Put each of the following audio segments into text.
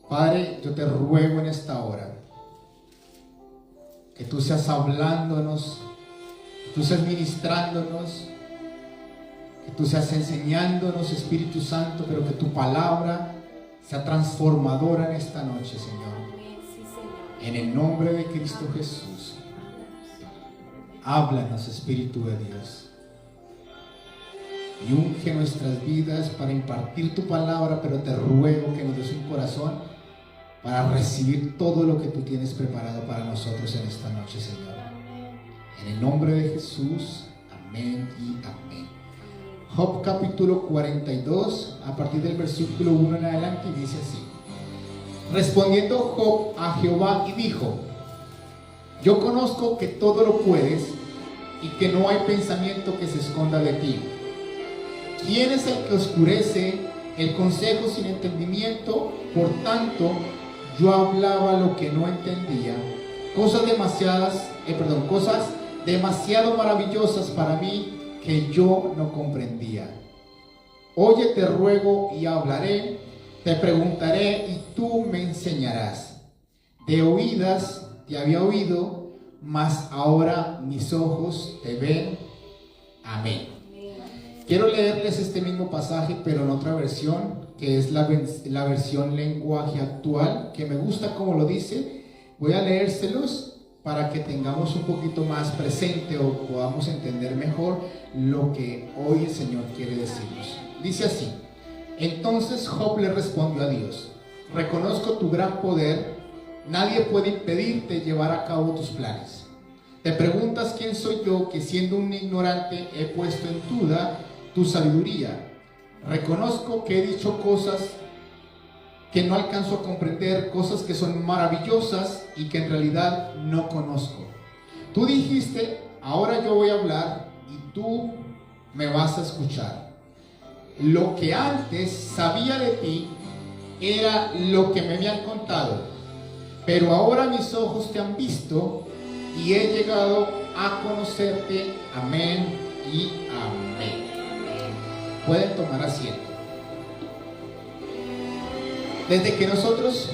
Padre, yo te ruego en esta hora que tú seas hablándonos, que tú seas ministrándonos, que tú seas enseñándonos, Espíritu Santo, pero que tu palabra sea transformadora en esta noche, Señor. En el nombre de Cristo Jesús, háblanos, Espíritu de Dios, y unge nuestras vidas para impartir tu palabra, pero te ruego que nos des un corazón para recibir todo lo que tú tienes preparado para nosotros en esta noche, Señor. En el nombre de Jesús, amén y amén. Job capítulo 42, a partir del versículo 1 en adelante, y dice así: respondiendo Job a Jehová y dijo: yo conozco que todo lo puedes y que no hay pensamiento que se esconda de ti. ¿Quién es el que oscurece el consejo sin entendimiento? Por tanto, yo hablaba lo que no entendía, cosas demasiado maravillosas para mí que yo no comprendía. Oye, te ruego y hablaré, te preguntaré y tú me enseñarás. De oídas te había oído, mas ahora mis ojos te ven. Amén. Quiero leerles este mismo pasaje, pero en otra versión, que es la versión lenguaje actual, que me gusta como lo dice. Voy a leérselos para que tengamos un poquito más presente o podamos entender mejor lo que hoy el Señor quiere decirnos. Dice así: entonces Job le respondió a Dios: reconozco tu gran poder, nadie puede impedirte llevar a cabo tus planes. Te preguntas quién soy yo, que siendo un ignorante he puesto en duda tu sabiduría. Reconozco que he dicho cosas que no alcanzo a comprender, cosas que son maravillosas y que en realidad no conozco. Tú dijiste: ahora yo voy a hablar y tú me vas a escuchar. Lo que antes sabía de ti era lo que me habían contado, pero ahora mis ojos te han visto y he llegado a conocerte. Amén y amén. Pueden tomar asiento. Desde que nosotros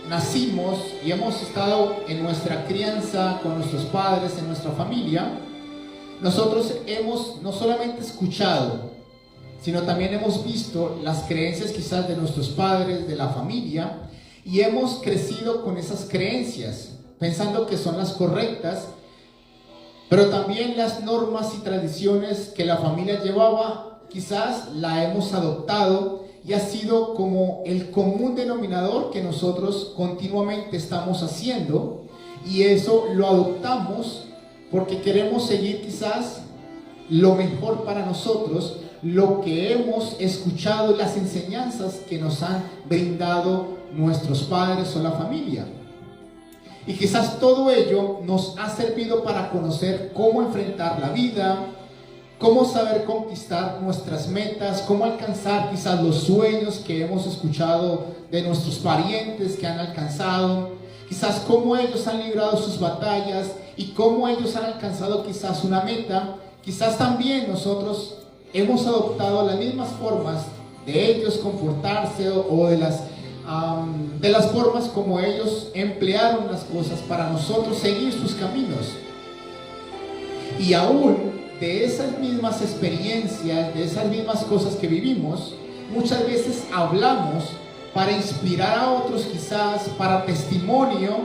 nacimos y hemos estado en nuestra crianza con nuestros padres, en nuestra familia, nosotros hemos no solamente escuchado, sino también hemos visto las creencias quizás de nuestros padres, de la familia, y hemos crecido con esas creencias, pensando que son las correctas, pero también las normas y tradiciones que la familia llevaba, quizás la hemos adoptado y ha sido como el común denominador que nosotros continuamente estamos haciendo, y eso lo adoptamos porque queremos seguir quizás lo mejor para nosotros, lo que hemos escuchado, las enseñanzas que nos han brindado nuestros padres o la familia. Y quizás todo ello nos ha servido para conocer cómo enfrentar la vida, cómo saber conquistar nuestras metas, cómo alcanzar quizás los sueños que hemos escuchado de nuestros parientes que han alcanzado, quizás cómo ellos han librado sus batallas y cómo ellos han alcanzado quizás una meta. Quizás también nosotros hemos adoptado las mismas formas de ellos comportarse o de las formas como ellos emplearon las cosas para nosotros seguir sus caminos. Y aún de esas mismas experiencias, de esas mismas cosas que vivimos, muchas veces hablamos para inspirar a otros, quizás para testimonio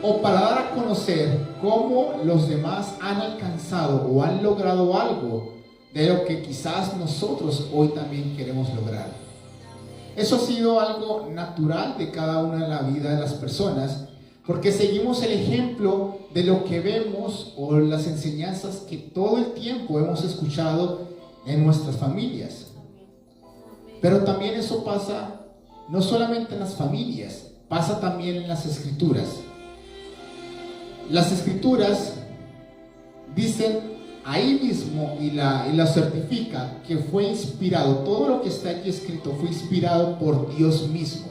o para dar a conocer cómo los demás han alcanzado o han logrado algo de lo que quizás nosotros hoy también queremos lograr. Eso ha sido algo natural de cada una de la vida de las personas, porque seguimos el ejemplo de lo que vemos o las enseñanzas que todo el tiempo hemos escuchado en nuestras familias. Pero también eso pasa no solamente en las familias, pasa también en las escrituras. Las escrituras dicen ahí mismo y la certifica que fue inspirado, todo lo que está aquí escrito fue inspirado por Dios mismo.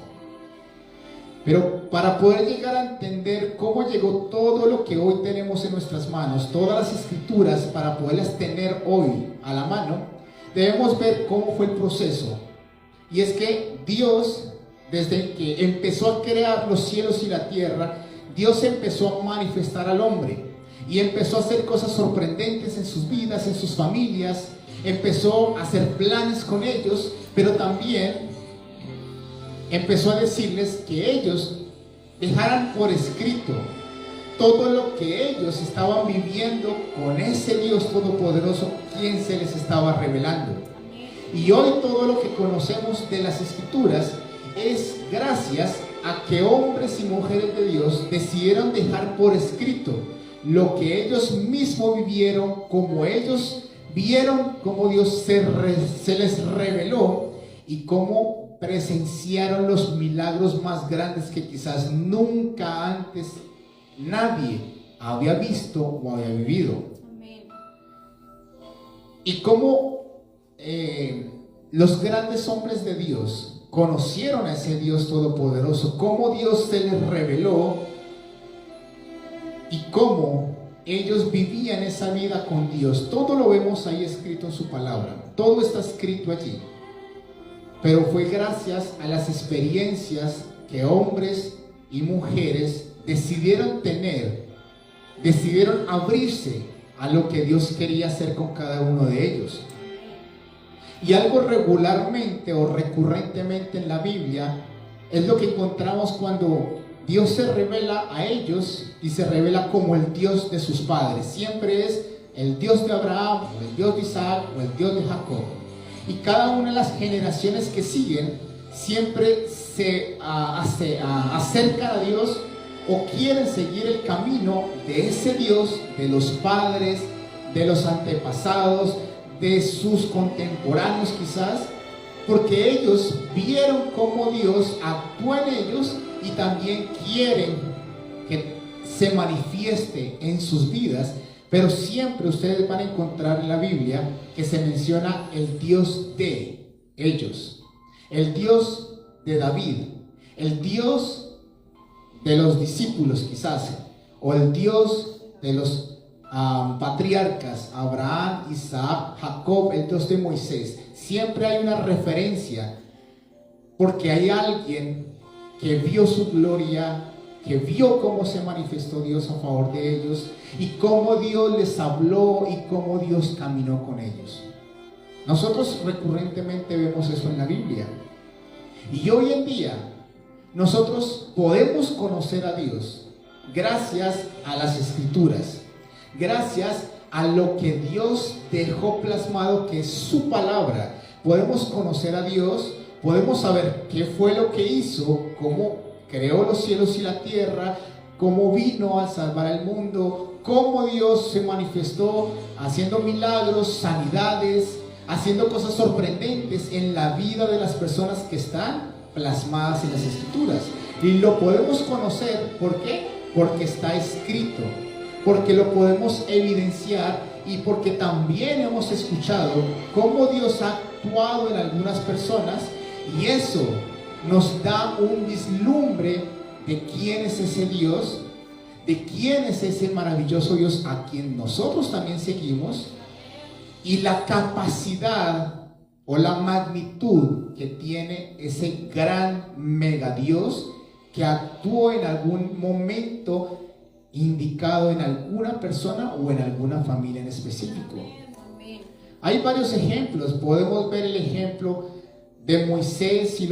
Pero para poder llegar a entender cómo llegó todo lo que hoy tenemos en nuestras manos, todas las escrituras, para poderlas tener hoy a la mano, debemos ver cómo fue el proceso. Y es que Dios desde que empezó a crear los cielos y la tierra, Dios empezó a manifestar al hombre y empezó a hacer cosas sorprendentes en sus vidas, en sus familias, empezó a hacer planes con ellos, pero también empezó a decirles que ellos dejaran por escrito todo lo que ellos estaban viviendo con ese Dios todopoderoso, quien se les estaba revelando. Y hoy todo lo que conocemos de las Escrituras es gracias a que hombres y mujeres de Dios decidieron dejar por escrito lo que ellos mismos vivieron, como ellos vieron cómo Dios se les reveló y cómo presenciaron los milagros más grandes que quizás nunca antes nadie había visto o había vivido. Amén. Y cómo los grandes hombres de Dios conocieron a ese Dios todopoderoso, cómo Dios se les reveló y cómo ellos vivían esa vida con Dios. Todo lo vemos ahí escrito en su palabra, todo está escrito allí. Pero fue gracias a las experiencias que hombres y mujeres decidieron tener, decidieron abrirse a lo que Dios quería hacer con cada uno de ellos. Y algo regularmente o recurrentemente en la Biblia es lo que encontramos cuando Dios se revela a ellos y se revela como el Dios de sus padres. Siempre es el Dios de Abraham, o el Dios de Isaac, o el Dios de Jacob. Y cada una de las generaciones que siguen siempre se acercan a Dios o quieren seguir el camino de ese Dios, de los padres, de los antepasados, de sus contemporáneos quizás, porque ellos vieron cómo Dios actúa en ellos y también quieren que se manifieste en sus vidas. Pero siempre ustedes van a encontrar en la Biblia que se menciona el Dios de ellos, el Dios de David, el Dios de los discípulos quizás, o el Dios de los patriarcas, Abraham, Isaac, Jacob, el Dios de Moisés. Siempre hay una referencia porque hay alguien que vio su gloria, que vio cómo se manifestó Dios a favor de ellos y cómo Dios les habló y cómo Dios caminó con ellos. Nosotros recurrentemente vemos eso en la Biblia. Y hoy en día nosotros podemos conocer a Dios gracias a las Escrituras, gracias a lo que Dios dejó plasmado, que es su palabra. Podemos conocer a Dios, podemos saber qué fue lo que hizo, cómo creó los cielos y la tierra, cómo vino a salvar al mundo, cómo Dios se manifestó haciendo milagros, sanidades, haciendo cosas sorprendentes en la vida de las personas que están plasmadas en las Escrituras. Y lo podemos conocer, ¿por qué? Porque está escrito, porque lo podemos evidenciar y porque también hemos escuchado cómo Dios ha actuado en algunas personas, y eso nos da un vislumbre de quién es ese Dios, de quién es ese maravilloso Dios a quien nosotros también seguimos, y la capacidad o la magnitud que tiene ese gran mega Dios que actuó en algún momento indicado en alguna persona o en alguna familia en específico. Hay varios ejemplos. Podemos ver el ejemplo de Moisés y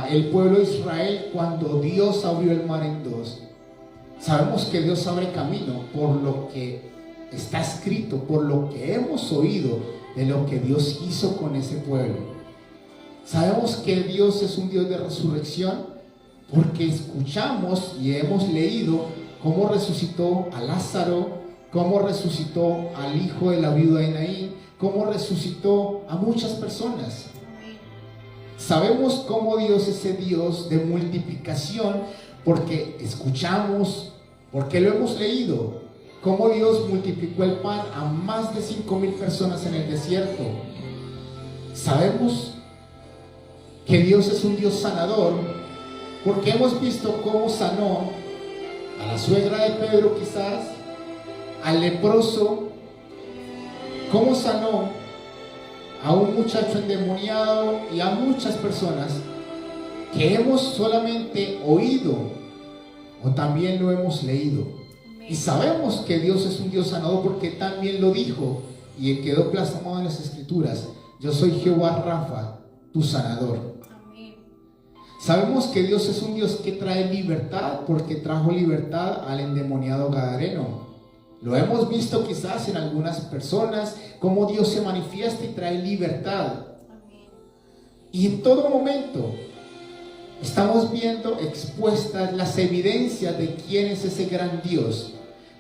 el pueblo de Israel cuando Dios abrió el mar en dos. Sabemos que Dios abre camino por lo que está escrito, por lo que hemos oído de lo que Dios hizo con ese pueblo. Sabemos que Dios es un Dios de resurrección porque escuchamos y hemos leído cómo resucitó a Lázaro, cómo resucitó al hijo de la viuda de Naín, cómo resucitó a muchas personas. Sabemos cómo Dios es ese Dios de multiplicación porque escuchamos, porque lo hemos leído, cómo Dios multiplicó el pan a más de 5,000 personas en el desierto. Sabemos que Dios es un Dios sanador porque hemos visto cómo sanó a la suegra de Pedro quizás, al leproso, cómo sanó a un muchacho endemoniado y a muchas personas que hemos solamente oído o también lo hemos leído. Y sabemos que Dios es un Dios sanador porque también lo dijo y quedó plasmado en las Escrituras: yo soy Jehová Rafa, tu sanador. Amén. Sabemos que Dios es un Dios que trae libertad porque trajo libertad al endemoniado gadareno. Lo hemos visto quizás en algunas personas, cómo Dios se manifiesta y trae libertad. Amén. Y en todo momento estamos viendo expuestas las evidencias de quién es ese gran Dios,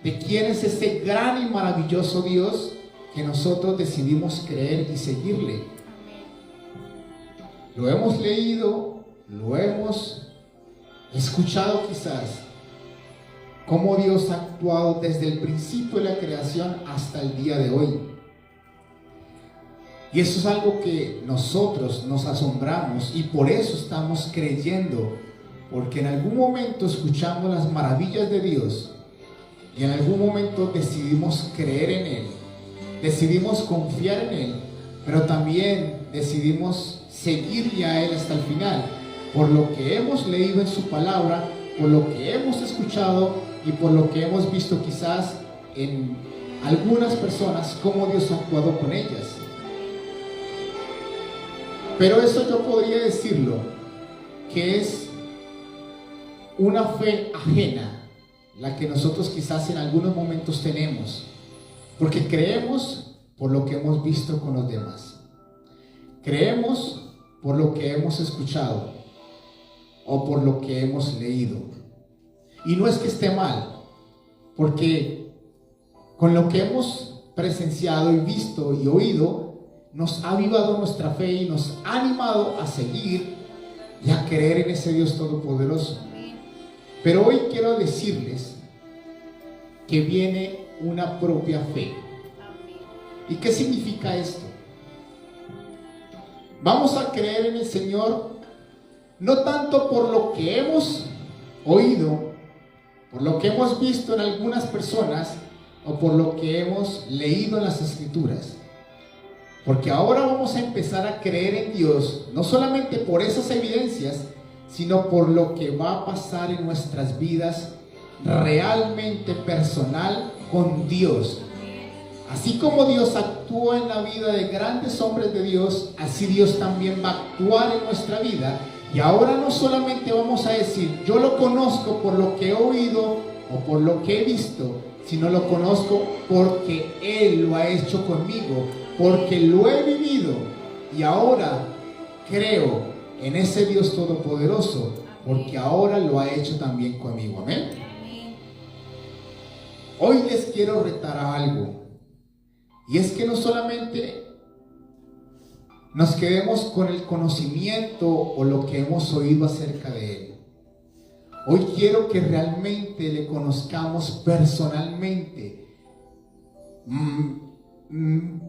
de quién es ese gran y maravilloso Dios que nosotros decidimos creer y seguirle. Amén. Lo hemos leído, lo hemos escuchado quizás, cómo Dios ha actuado desde el principio de la creación hasta el día de hoy. Y eso es algo que nosotros nos asombramos y por eso estamos creyendo, porque en algún momento escuchamos las maravillas de Dios y en algún momento decidimos creer en Él, decidimos confiar en Él, pero también decidimos seguirle a Él hasta el final, por lo que hemos leído en su palabra, por lo que hemos escuchado y por lo que hemos visto quizás en algunas personas, cómo Dios ha actuado con ellas. Pero eso yo podría decirlo, que es una fe ajena, la que nosotros quizás en algunos momentos tenemos, porque creemos por lo que hemos visto con los demás. Creemos por lo que hemos escuchado o por lo que hemos leído. Y no es que esté mal, porque con lo que hemos presenciado y visto y oído, nos ha avivado nuestra fe y nos ha animado a seguir y a creer en ese Dios todopoderoso. Pero hoy quiero decirles que viene una propia fe. ¿Y qué significa esto? Vamos a creer en el Señor no tanto por lo que hemos oído, por lo que hemos visto en algunas personas o por lo que hemos leído en las Escrituras. Porque ahora vamos a empezar a creer en Dios, no solamente por esas evidencias, sino por lo que va a pasar en nuestras vidas realmente personal con Dios. Así como Dios actuó en la vida de grandes hombres de Dios, así Dios también va a actuar en nuestra vida. Y ahora no solamente vamos a decir, yo lo conozco por lo que he oído o por lo que he visto, sino lo conozco porque Él lo ha hecho conmigo, porque lo he vivido y ahora creo en ese Dios todopoderoso, porque ahora lo ha hecho también conmigo. Amén. Hoy les quiero retar a algo, y es que no solamente nos quedemos con el conocimiento o lo que hemos oído acerca de Él. Hoy quiero que realmente le conozcamos personalmente,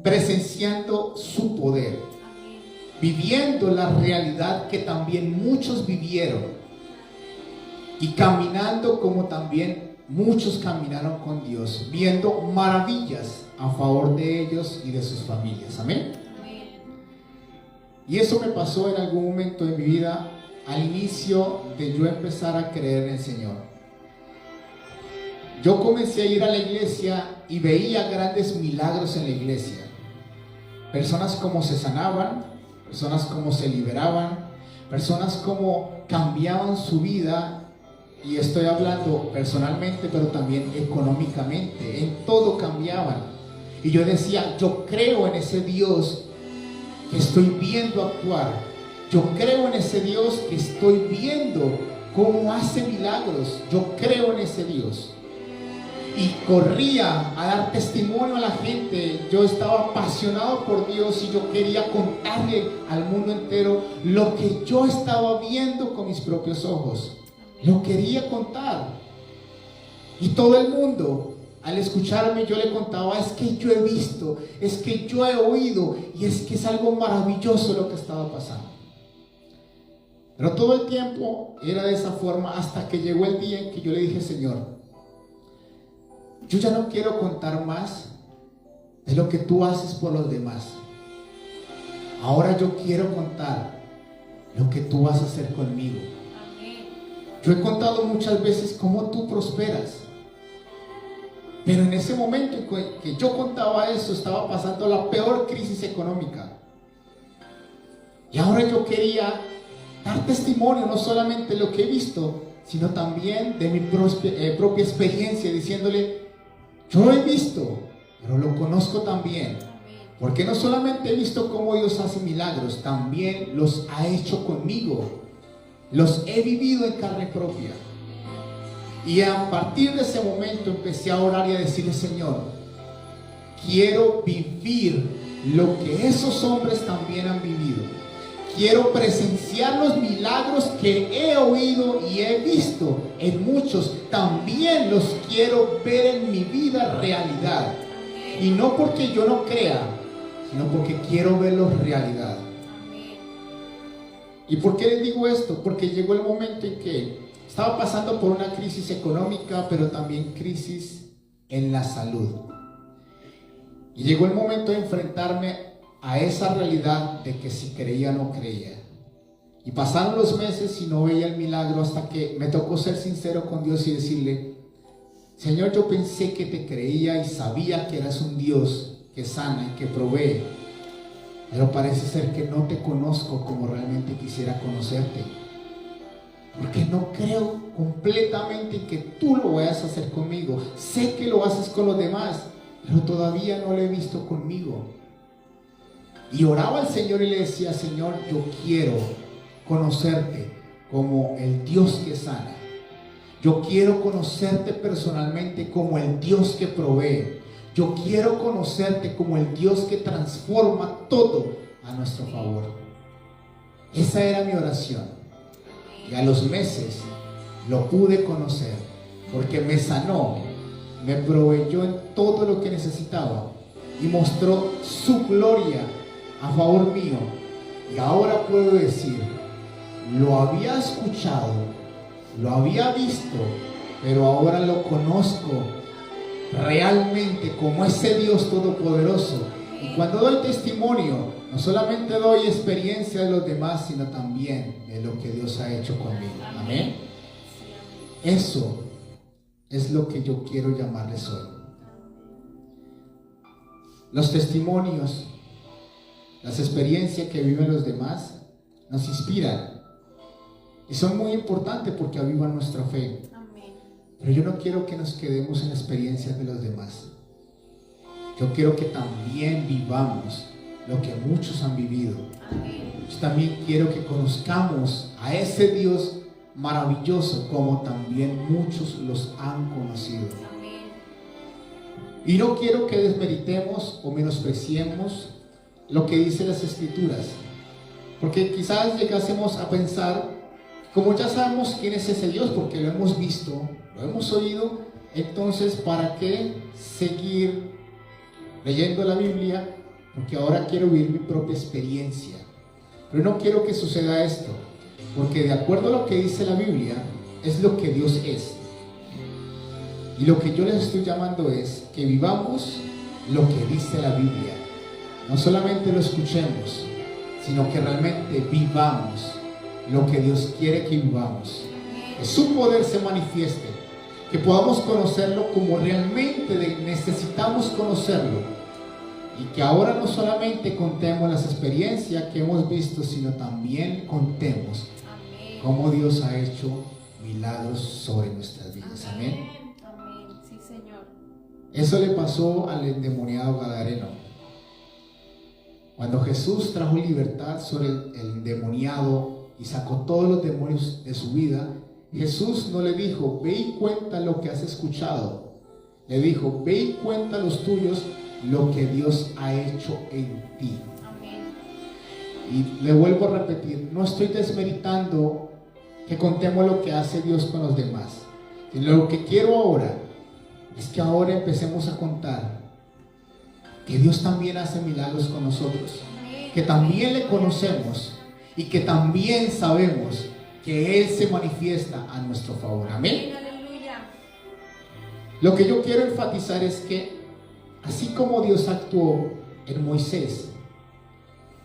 presenciando su poder, viviendo la realidad que también muchos vivieron y caminando como también muchos caminaron con Dios, viendo maravillas a favor de ellos y de sus familias. Amén. Y eso me pasó en algún momento de mi vida, al inicio de yo empezar a creer en el Señor. Yo comencé a ir a la iglesia y veía grandes milagros en la iglesia. Personas como se sanaban, personas como se liberaban, personas como cambiaban su vida, y estoy hablando personalmente, pero también económicamente, en todo cambiaban. Y yo decía, yo creo en ese Dios que estoy viendo actuar. Yo creo en ese Dios que estoy viendo cómo hace milagros. Yo creo en ese Dios. Y corría a dar testimonio a la gente. Yo estaba apasionado por Dios y yo quería contarle al mundo entero lo que yo estaba viendo con mis propios ojos. Lo quería contar. Y todo el mundo, al escucharme, yo le contaba, es que yo he visto, es que yo he oído, y es que es algo maravilloso lo que estaba pasando. Pero todo el tiempo era de esa forma, hasta que llegó el día en que yo le dije, Señor, yo ya no quiero contar más de lo que tú haces por los demás. Ahora yo quiero contar lo que tú vas a hacer conmigo. Yo he contado muchas veces cómo tú prosperas, pero en ese momento que yo contaba eso, estaba pasando la peor crisis económica. Y ahora yo quería dar testimonio, no solamente de lo que he visto, sino también de mi propia experiencia, diciéndole, yo lo he visto, pero lo conozco también. Porque no solamente he visto cómo Dios hace milagros, también los ha hecho conmigo. Los he vivido en carne propia. Y a partir de ese momento empecé a orar y a decirle, Señor, quiero vivir lo que esos hombres también han vivido. Quiero presenciar los milagros que he oído y he visto en muchos. También los quiero ver en mi vida realidad. Y no porque yo no crea, sino porque quiero verlos realidad. ¿Y por qué les digo esto? Porque llegó el momento en que estaba pasando por una crisis económica, pero también crisis en la salud. Y llegó el momento de enfrentarme a esa realidad de que si creía o no creía. Y pasaron los meses y no veía el milagro, hasta que me tocó ser sincero con Dios y decirle, Señor, yo pensé que te creía y sabía que eras un Dios que sana y que provee, pero parece ser que no te conozco como realmente quisiera conocerte, porque no creo completamente en que tú lo vayas a hacer conmigo. Sé que lo haces con los demás, pero todavía no lo he visto conmigo. Y oraba al Señor y le decía, Señor, yo quiero conocerte como el Dios que sana. Yo quiero conocerte personalmente como el Dios que provee. Yo quiero conocerte como el Dios que transforma todo a nuestro favor. Esa era mi oración. Y a los meses lo pude conocer, porque me sanó, me proveyó en todo lo que necesitaba y mostró su gloria a favor mío. Y ahora puedo decir, lo había escuchado, lo había visto, pero ahora lo conozco realmente como ese Dios todopoderoso. Y cuando doy testimonio, no solamente doy experiencia de los demás, sino también de lo que Dios ha hecho conmigo. Amén. Eso es lo que yo quiero llamarles hoy. Los testimonios, las experiencias que viven los demás, nos inspiran y son muy importantes porque avivan nuestra fe. Pero yo no quiero que nos quedemos en experiencias de los demás. Yo quiero que también vivamos lo que muchos han vivido. Yo también quiero que conozcamos a ese Dios maravilloso como también muchos los han conocido. Y no quiero que desmeritemos o menospreciemos lo que dicen las Escrituras, porque quizás llegásemos a pensar, como ya sabemos quién es ese Dios, porque lo hemos visto, lo hemos oído, entonces ¿para qué seguir leyendo la Biblia? Porque ahora quiero vivir mi propia experiencia. Pero no quiero que suceda esto, porque de acuerdo a lo que dice la Biblia, es lo que Dios es. Y lo que yo les estoy llamando es que vivamos lo que dice la Biblia. No solamente lo escuchemos, sino que realmente vivamos lo que Dios quiere que vivamos. Que su poder se manifieste, que podamos conocerlo como realmente necesitamos conocerlo. Y que ahora no solamente contemos las experiencias que hemos visto, sino también contemos cómo Dios ha hecho milagros sobre nuestras vidas. Amén. Amén. Sí, Señor. Eso le pasó al endemoniado gadareno. Cuando Jesús trajo libertad sobre el endemoniado y sacó todos los demonios de su vida, Jesús no le dijo, ve y cuenta lo que has escuchado. Le dijo, ve y cuenta los tuyos lo que Dios ha hecho en ti. Amén. Y le vuelvo a repetir, no estoy desmeritando que contemos lo que hace Dios con los demás. Y lo que quiero ahora es que ahora empecemos a contar que Dios también hace milagros con nosotros, que también le conocemos y que también sabemos que Él se manifiesta a nuestro favor. Amén. Aleluya. Lo que yo quiero enfatizar es que así como Dios actuó en Moisés,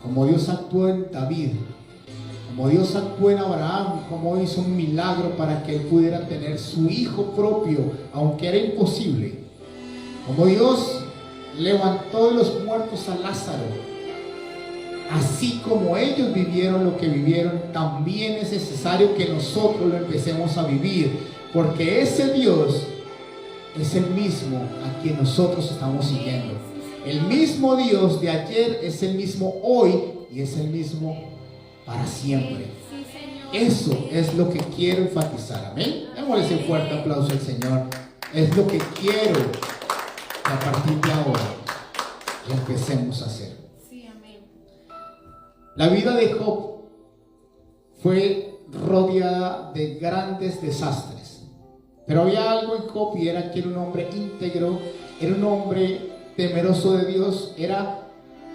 como Dios actuó en David, como Dios actuó en Abraham, como hizo un milagro para que él pudiera tener su hijo propio, aunque era imposible, como Dios levantó de los muertos a Lázaro, así como ellos vivieron lo que vivieron, también es necesario que nosotros lo empecemos a vivir, porque ese Dios es el mismo a quien nosotros estamos siguiendo. El mismo Dios de ayer es el mismo hoy y es el mismo para siempre. Eso es lo que quiero enfatizar. Amén. Démosle ese fuerte aplauso al Señor. Es lo que quiero que a partir de ahora empecemos a hacer. La vida de Job fue rodeada de grandes desastres, pero había algo en Job, y era que era un hombre íntegro, era un hombre temeroso de Dios, era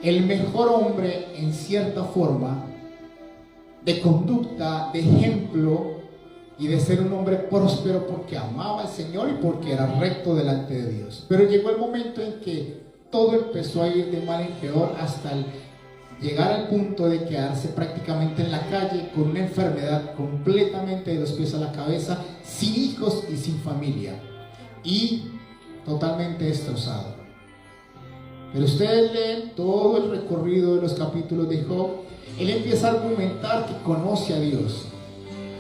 el mejor hombre en cierta forma, de conducta, de ejemplo, y de ser un hombre próspero porque amaba al Señor y porque era recto delante de Dios. Pero llegó el momento en que todo empezó a ir de mal en peor, hasta llegar al punto de quedarse prácticamente en la calle con una enfermedad completamente de los pies a la cabeza, sin hijos y sin familia, y totalmente destrozado. Pero ustedes leen todo el recorrido de los capítulos de Job. Él empieza a argumentar que conoce a Dios.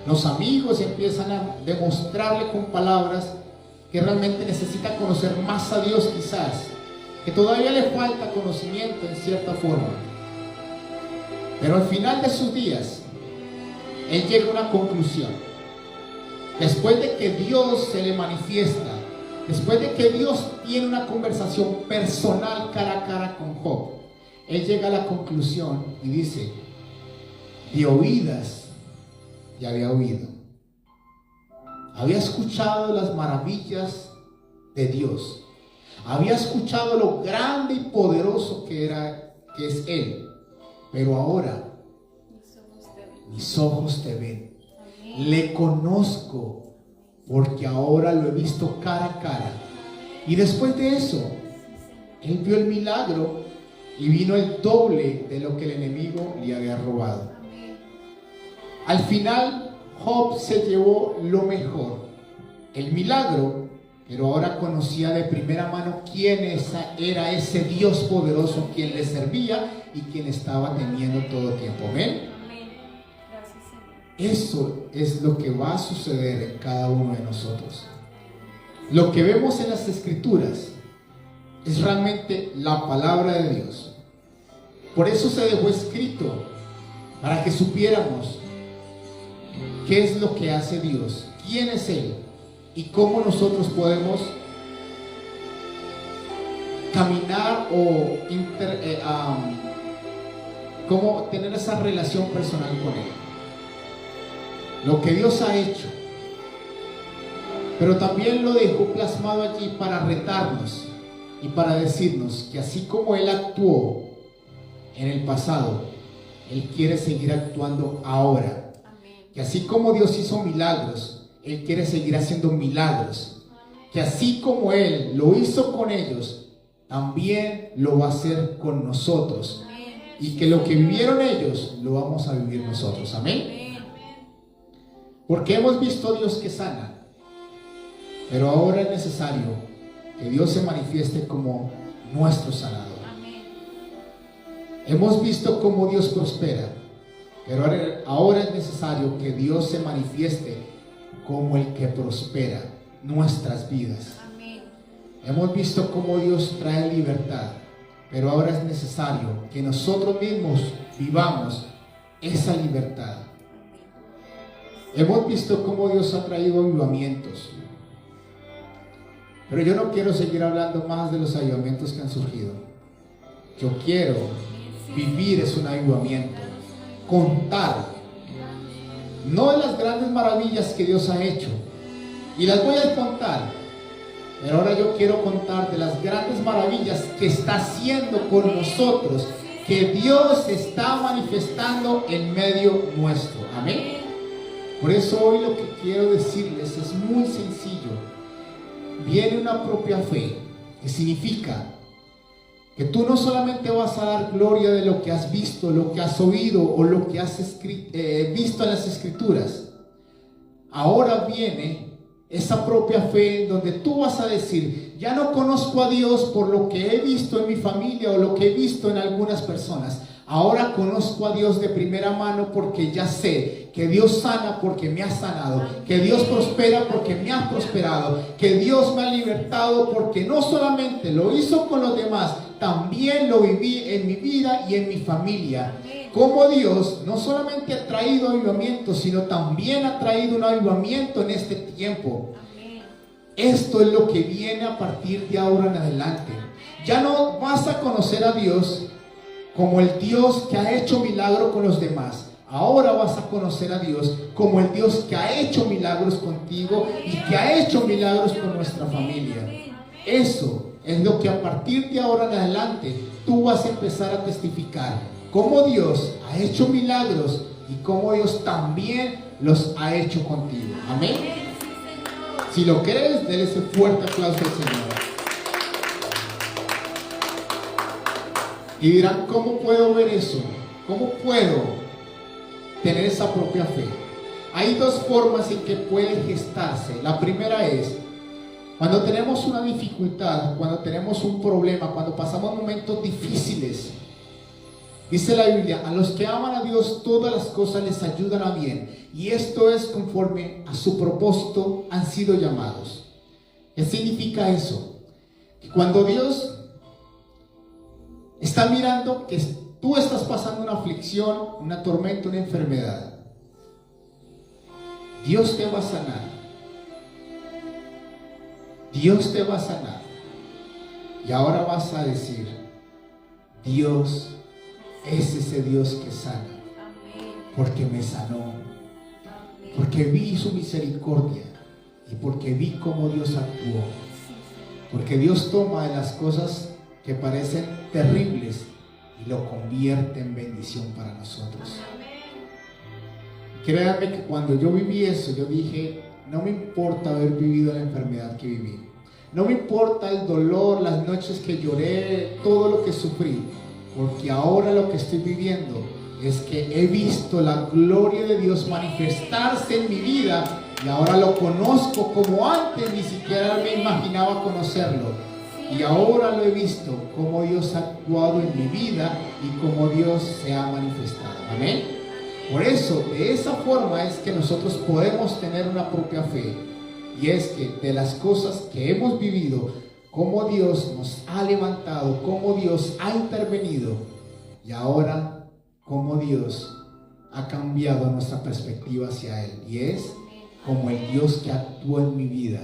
Los amigos empiezan a demostrarle con palabras que realmente necesita conocer más a Dios, quizás, que todavía le falta conocimiento en cierta forma. Pero al final de sus días, él llega a una conclusión. Después de que Dios se le manifiesta, después de que Dios tiene una conversación personal cara a cara con Job, él llega a la conclusión y dice: de oídas ya había oído, había escuchado las maravillas de Dios, había escuchado lo grande y poderoso que es Él, pero ahora mis ojos te ven. Le conozco porque ahora lo he visto cara a cara. Y después de eso, él vio el milagro y vino el doble de lo que el enemigo le había robado. Al final, Job se llevó lo mejor, el milagro, pero ahora conocía de primera mano quién era ese Dios poderoso, quien le servía y quien estaba teniendo todo el tiempo. Amén. Gracias, Señor. Eso es lo que va a suceder en cada uno de nosotros. Lo que vemos en las Escrituras es realmente la palabra de Dios. Por eso se dejó escrito, para que supiéramos qué es lo que hace Dios, quién es Él y cómo nosotros podemos caminar o cómo tener esa relación personal con Él. Lo que Dios ha hecho, pero también lo dejó plasmado allí para retarnos y para decirnos que así como Él actuó en el pasado, Él quiere seguir actuando ahora. Que así como Dios hizo milagros, Él quiere seguir haciendo milagros. Que así como Él lo hizo con ellos, también lo va a hacer con nosotros. Y que lo que vivieron ellos, lo vamos a vivir nosotros. Amén. Porque hemos visto a Dios que sana, pero ahora es necesario que Dios se manifieste como nuestro sanador. Hemos visto cómo Dios prospera, pero ahora es necesario que Dios se manifieste como el que prospera nuestras vidas. Amén. Hemos visto cómo Dios trae libertad, pero ahora es necesario que nosotros mismos vivamos esa libertad. Hemos visto cómo Dios ha traído avivamientos, pero yo no quiero seguir hablando más de los avivamientos que han surgido. Yo quiero vivir es un avivamiento, contar, no de las grandes maravillas que Dios ha hecho, y las voy a contar, pero ahora yo quiero contar de las grandes maravillas que está haciendo con nosotros, que Dios está manifestando en medio nuestro. Amén. Por eso hoy lo que quiero decirles es muy sencillo. Viene una propia fe, que significa que tú no solamente vas a dar gloria de lo que has visto, lo que has oído o lo que has visto en las escrituras. Ahora viene esa propia fe en donde tú vas a decir, ya no conozco a Dios por lo que he visto en mi familia o lo que he visto en algunas personas. Ahora conozco a Dios de primera mano porque ya sé que Dios sana porque me ha sanado, que Dios prospera porque me ha prosperado, que Dios me ha libertado porque no solamente lo hizo con los demás, también lo viví en mi vida y en mi familia. Como Dios no solamente ha traído avivamiento, sino también ha traído un avivamiento en este tiempo. Esto es lo que viene a partir de ahora en adelante. Ya no vas a conocer a Dios como el Dios que ha hecho milagros con los demás. Ahora vas a conocer a Dios como el Dios que ha hecho milagros contigo y que ha hecho milagros con nuestra familia. Eso es lo que a partir de ahora en adelante tú vas a empezar a testificar. Cómo Dios ha hecho milagros y cómo Dios también los ha hecho contigo. Amén. Si lo crees, déle ese fuerte aplauso al Señor. Y dirán, ¿cómo puedo ver eso? ¿Cómo puedo tener esa propia fe? Hay dos formas en que puede gestarse. La primera es cuando tenemos una dificultad, cuando tenemos un problema, cuando pasamos momentos difíciles. Dice la Biblia, a los que aman a Dios todas las cosas les ayudan a bien. Y esto es conforme a su propósito han sido llamados. ¿Qué significa eso? Que cuando Dios está mirando que tú estás pasando una aflicción, una tormenta, una enfermedad, Dios te va a sanar. Dios te va a sanar. Y ahora vas a decir, Dios es ese Dios que sana. Porque me sanó. Porque vi su misericordia. Y porque vi cómo Dios actuó. Porque Dios toma de las cosas que parecen terribles y lo convierte en bendición para nosotros. Créanme que cuando yo viví eso, yo dije, no me importa haber vivido la enfermedad que viví. No me importa el dolor, las noches que lloré, todo lo que sufrí. Porque ahora lo que estoy viviendo es que he visto la gloria de Dios manifestarse en mi vida. Y ahora lo conozco como antes ni siquiera me imaginaba conocerlo. Y ahora lo he visto, cómo Dios ha actuado en mi vida y cómo Dios se ha manifestado. Amén. Por eso, de esa forma es que nosotros podemos tener una propia fe. Y es que de las cosas que hemos vivido, cómo Dios nos ha levantado, cómo Dios ha intervenido. Y ahora, cómo Dios ha cambiado nuestra perspectiva hacia Él. Y es como el Dios que actuó en mi vida.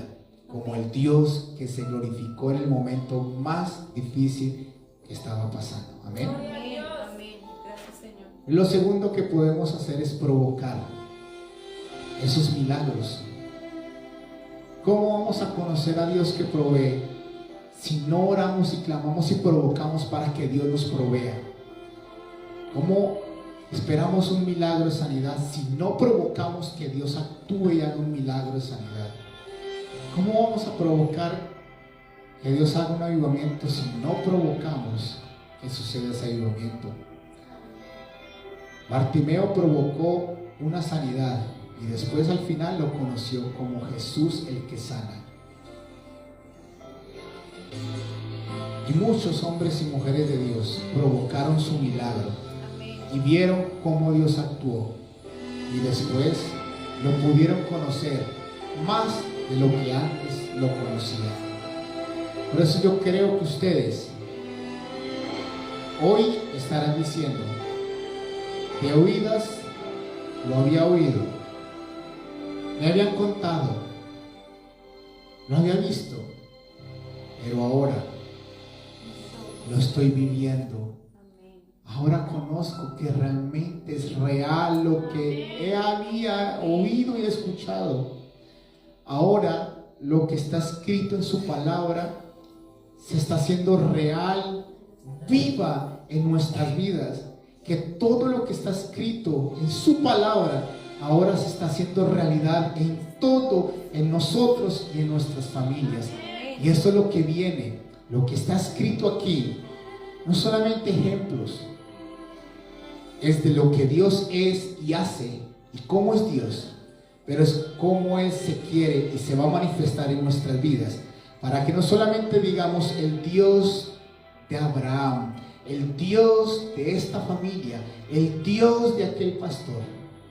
Como el Dios que se glorificó en el momento más difícil que estaba pasando. Amén. Amén. Gracias, Señor. Lo segundo que podemos hacer es provocar esos milagros. ¿Cómo vamos a conocer a Dios que provee si no oramos y clamamos y provocamos para que Dios nos provea? ¿Cómo esperamos un milagro de sanidad si no provocamos que Dios actúe y haga un milagro de sanidad? ¿Cómo vamos a provocar que Dios haga un avivamiento si no provocamos que suceda ese avivamiento? Bartimeo provocó una sanidad y después al final lo conoció como Jesús el que sana. Y muchos hombres y mujeres de Dios provocaron su milagro y vieron cómo Dios actuó y después lo pudieron conocer más de lo que antes lo conocían. Por eso yo creo que ustedes hoy estarán diciendo, de oídas lo había oído, me habían contado, lo había visto, pero ahora lo estoy viviendo. Ahora conozco que realmente es real lo que había oído y escuchado. Ahora lo que está escrito en su palabra se está haciendo real, viva en nuestras vidas. Que todo lo que está escrito en su palabra ahora se está haciendo realidad en todo, en nosotros y en nuestras familias. Y eso es lo que viene, lo que está escrito aquí no solamente ejemplos, es de lo que Dios es y hace y cómo es Dios, pero es cómo Él se quiere y se va a manifestar en nuestras vidas, para que no solamente digamos el Dios de Abraham, el Dios de esta familia, el Dios de aquel pastor,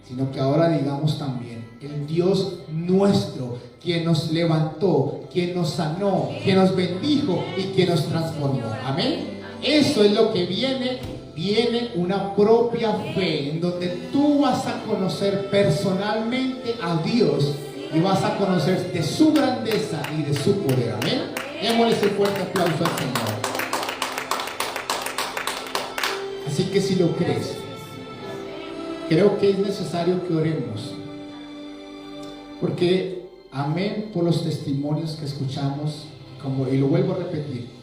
sino que ahora digamos también el Dios nuestro, quien nos levantó, quien nos sanó, quien nos bendijo y quien nos transformó. Amén. Eso es lo que viene una propia fe en donde tú vas a conocer personalmente a Dios y vas a conocer de su grandeza y de su poder. Amén. Démosle ese fuerte aplauso al Señor. Así que si lo crees, creo que es necesario que oremos, porque amén por los testimonios que escuchamos, y lo vuelvo a repetir,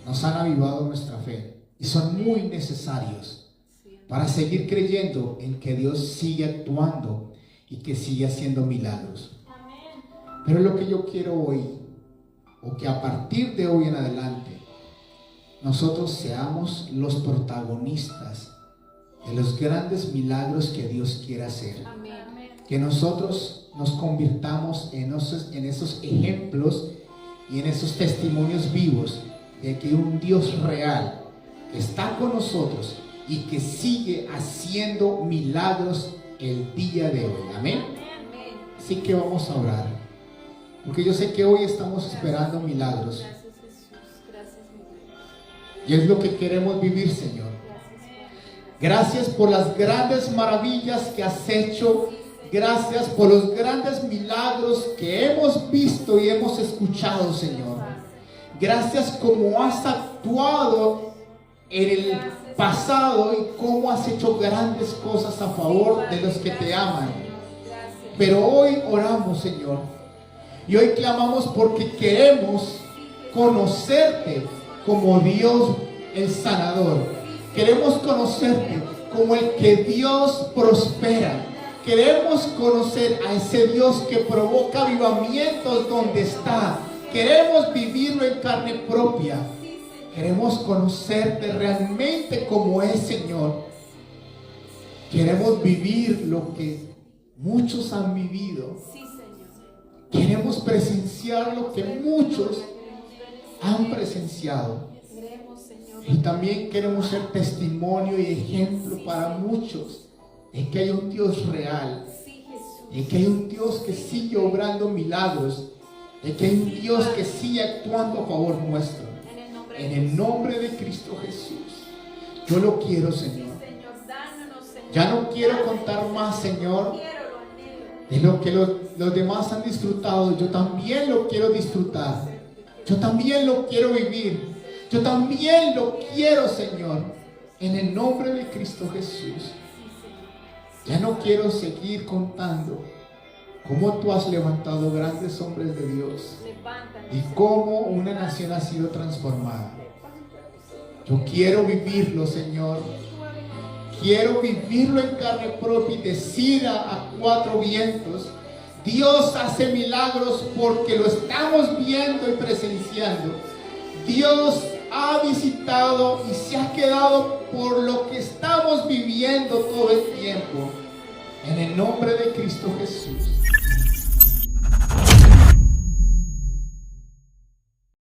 nos han avivado nuestra fe y son muy necesarios para seguir creyendo en que Dios sigue actuando y que sigue haciendo milagros. Pero lo que yo quiero hoy, o que a partir de hoy en adelante, nosotros seamos los protagonistas de los grandes milagros que Dios quiere hacer. Amén. Que nosotros nos convirtamos en esos ejemplos y en esos testimonios vivos de que un Dios real que está con nosotros y que sigue haciendo milagros el día de hoy. Amén. Así que vamos a orar, porque yo sé que hoy estamos esperando milagros. Y es lo que queremos vivir, Señor. Gracias por las grandes maravillas que has hecho. Gracias por los grandes milagros que hemos visto y hemos escuchado, Señor. Gracias como has actuado en el pasado y cómo has hecho grandes cosas a favor de los que te aman. Pero hoy oramos, Señor. Y hoy clamamos porque queremos conocerte como Dios el sanador. Queremos conocerte como el que Dios prospera. Queremos conocer a ese Dios que provoca avivamientos donde está. Queremos vivirlo en carne propia. Queremos conocerte realmente como es, Señor. Queremos vivir lo que muchos han vivido. Queremos presenciar lo que muchos han presenciado. Y también queremos ser testimonio y ejemplo para muchos de que hay un Dios real, de que hay un Dios que sigue obrando milagros, de que hay un Dios que sigue actuando a favor nuestro. En el nombre de Cristo Jesús, yo lo quiero, Señor. Ya no quiero contar más, Señor, de lo que los demás han disfrutado. Yo también lo quiero disfrutar. Yo también lo quiero vivir. Yo también lo quiero, Señor, en el nombre de Cristo Jesús. Ya no quiero seguir contando cómo tú has levantado grandes hombres de Dios y cómo una nación ha sido transformada. Yo quiero vivirlo, Señor. Quiero vivirlo en carne propia y decir a cuatro vientos: Dios hace milagros porque lo estamos viendo y presenciando. Dios ha visitado y se ha quedado por lo que estamos viviendo todo el tiempo. En el nombre de Cristo Jesús.